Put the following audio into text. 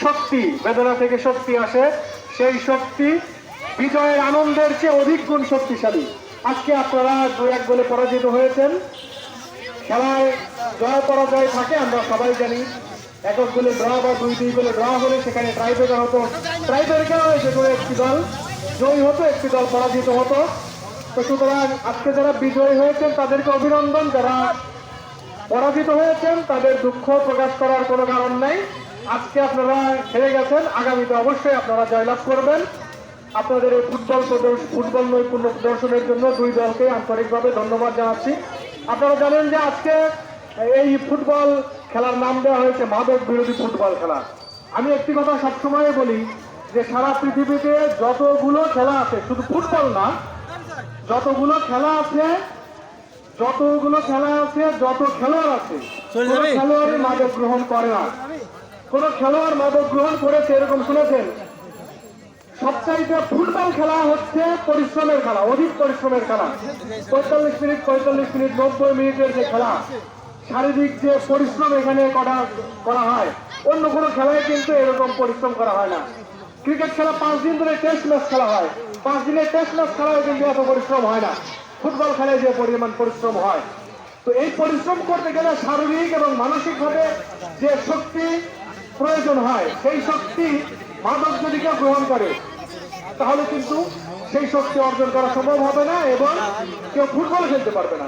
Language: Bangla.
শক্তি, বেদনা থেকে শক্তি আসে, সেই শক্তি বিজয়ের আনন্দের চেয়ে অধিক গুণ শক্তিশালী। আজকে আপনারা 2-1 গোলে পরাজিত হয়েছেন। খেলায় জয় পরাজয় থাকে, আমরা সবাই জানি। একক গোলে ড্র বা 2-2 গোলে ড্র হলে সেখানে ট্রাইব্রেকার হতো, ট্রাইব্রেকার হয়েছে কোনো একটি দল জয়ী হতো, একটি দল পরাজিত হতো। তো সুতরাং আজকে যারা বিজয়ী হয়েছেন তাদেরকে অভিনন্দন, যারা পরাজিত হয়েছেন তাদের দুঃখ প্রকাশ করার কোনো কারণ নাই। আজকে আপনারা হেরে গেছেন, আগামীতে অবশ্যই আপনারা জয়লাভ করবেন। আপনাদের এই ফুটবল নৈপুণ্য প্রদর্শনের জন্য দুই দলকে আন্তরিকভাবে ধন্যবাদ জানাচ্ছি। আপনারা জানেন যে আজকে এই ফুটবল খেলার নাম দেওয়া হয়েছে মাদক বিরোধী ফুটবল খেলা। আমি একটি কথা সবসময় বলি যে সারা পৃথিবীতে যতগুলো খেলা আছে, শুধু ফুটবল না, যতগুলো খেলা আছে, যত খেলোয়াড় আছে, কোন খেলোয়াড়ই মাদক গ্রহণ করে না। কোন খেলোয়াড় মাদক গ্রহণ করেছে এরকম শুনেছেন? সবচাইতে ফুটবল খেলা হচ্ছে পরিশ্রমের খেলা, অধিক পরিশ্রমের খেলা। 45 মিনিট 90 মিনিটের যে খেলা, শারীরিক যে পরিশ্রম এখানে করা হয়, অন্য কোনো খেলায় কিন্তু এরকম পরিশ্রম করা হয় না। ক্রিকেট খেলা 5 দিন ধরে টেস্ট ম্যাচ খেলা হয়, 5 দিনের টেস্ট ম্যাচ খেলায় কিন্তু এত পরিশ্রম হয় না। ফুটবল খেলায় যে পরিমাণ পরিশ্রম হয়, তো এই পরিশ্রম করতে গেলে শারীরিক এবং মানসিকভাবে যে শক্তি প্রয়োজন হয়, সেই শক্তি মাদক যদি কেউ গ্রহণ করে তাহলে কিন্তু সেই শক্তি অর্জন করা সম্ভব হবে না এবং কেউ ফুটবল খেলতে পারবে না।